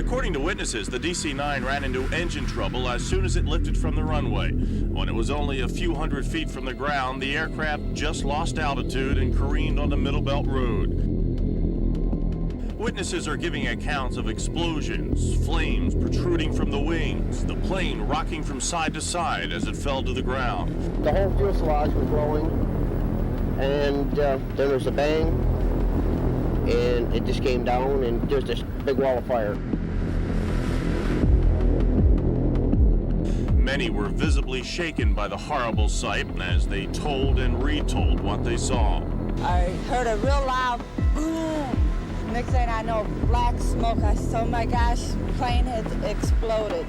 According to witnesses, the DC-9 ran into engine trouble as soon as it lifted from the runway. When it was only a few hundred feet from the ground, the aircraft just lost altitude and careened on the Middle Belt Road. Witnesses are giving accounts of explosions, flames protruding from the wings, the plane rocking from side to side as it fell to the ground. The whole fuselage was blowing, and there was a bang, and it just came down, and there's this big wall of fire. Many were visibly shaken by the horrible sight as they told and retold what they saw. I heard a real loud boom. Next thing I know, black smoke. I said, oh my gosh, plane had exploded.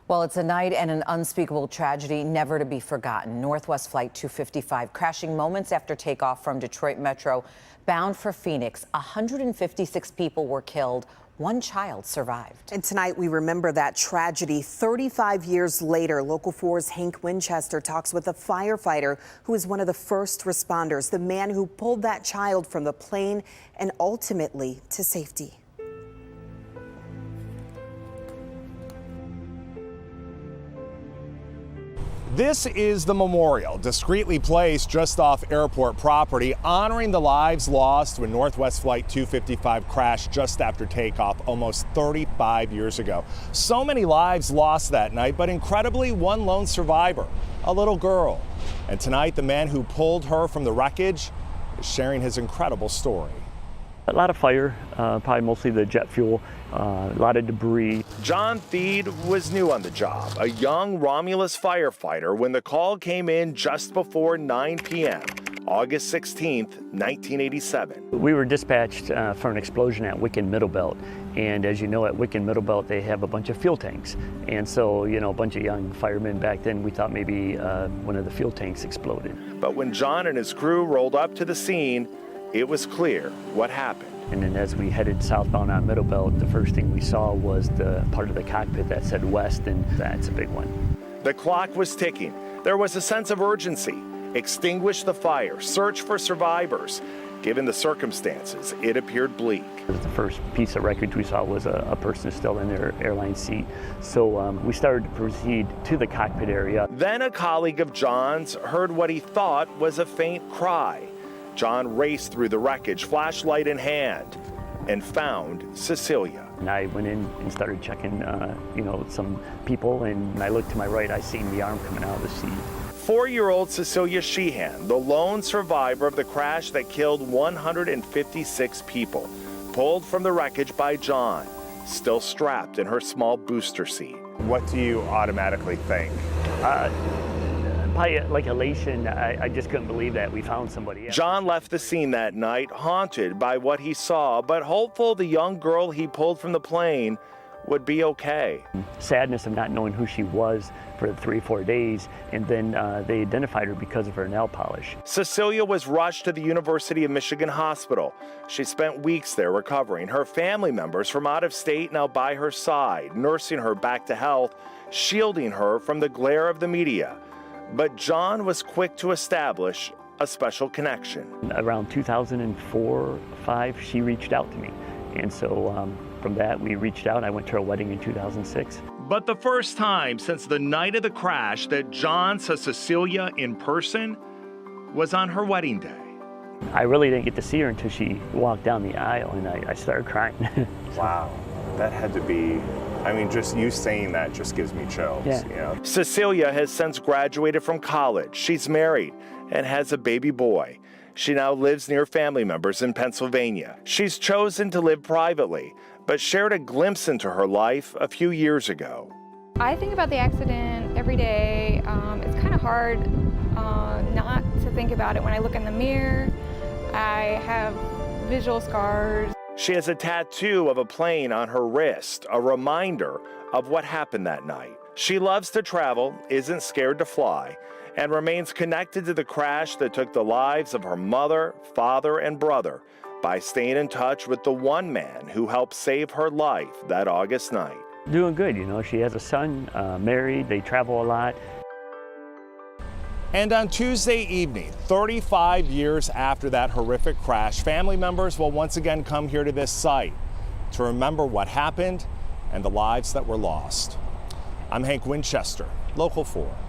Well, it's a night and an unspeakable tragedy never to be forgotten. Northwest Flight 255 crashing moments after takeoff from Detroit Metro, bound for Phoenix. 156 people were killed. One child survived. And tonight we remember that tragedy. 35 years later, Local 4's Hank Winchester talks with a firefighter who is one of the first responders, the man who pulled that child from the plane and ultimately to safety. This is the memorial, discreetly placed just off airport property, honoring the lives lost when Northwest Flight 255 crashed just after takeoff almost 35 years ago. So many lives lost that night, but incredibly, one lone survivor, a little girl. And tonight, the man who pulled her from the wreckage is sharing his incredible story. A lot of fire, probably mostly the jet fuel, a lot of debris. John Theed was new on the job, a young Romulus firefighter when the call came in just before 9 p.m., August 16th, 1987. We were dispatched for an explosion at Wicken Middlebelt. And as you know, at Wicken Middlebelt, they have a bunch of fuel tanks. And so, you know, a bunch of young firemen back then, we thought maybe one of the fuel tanks exploded. But when John and his crew rolled up to the scene, it was clear what happened. And then as we headed southbound on Middlebelt, the first thing we saw was the part of the cockpit that said west, and that's a big one. The clock was ticking. There was a sense of urgency. Extinguish the fire, search for survivors. Given the circumstances, it appeared bleak. The first piece of wreckage we saw was a person still in their airline seat. So we started to proceed to the cockpit area. Then a colleague of John's heard what he thought was a faint cry. John raced through the wreckage, flashlight in hand, and found Cecilia. And I went in and started checking, some people, and when I looked to my right, I seen the arm coming out of the seat. 4-year-old Cecilia Sheehan, the lone survivor of the crash that killed 156 people, pulled from the wreckage by John, still strapped in her small booster seat. What do you automatically think? Probably like elation. I just couldn't believe that we found somebody. John left the scene that night haunted by what he saw, but hopeful the young girl he pulled from the plane would be okay. Sadness of not knowing who she was for 3 or 4 days, and then they identified her because of her nail polish. Cecilia was rushed to the University of Michigan Hospital. She spent weeks there recovering. Her family members from out of state now by her side, nursing her back to health, shielding her from the glare of the media. But John was quick to establish a special connection. Around 2004-05, she reached out to me. And so from that, we reached out. I went to her wedding in 2006. But the first time since the night of the crash that John saw Cecilia in person was on her wedding day. I really didn't get to see her until she walked down the aisle, and I started crying. Wow, that had to be, just you saying that just gives me chills. Yeah. You know? Cecilia has since graduated from college. She's married and has a baby boy. She now lives near family members in Pennsylvania. She's chosen to live privately, but shared a glimpse into her life a few years ago. I think about the accident every day. It's kind of hard not to think about it when I look in the mirror. I have visual scars. She has a tattoo of a plane on her wrist, a reminder of what happened that night. She loves to travel, isn't scared to fly, and remains connected to the crash that took the lives of her mother, father, and brother by staying in touch with the one man who helped save her life that August night. Doing good, she has a son, married, they travel a lot. And on Tuesday evening, 35 years after that horrific crash, family members will once again come here to this site to remember what happened and the lives that were lost. I'm Hank Winchester, Local 4.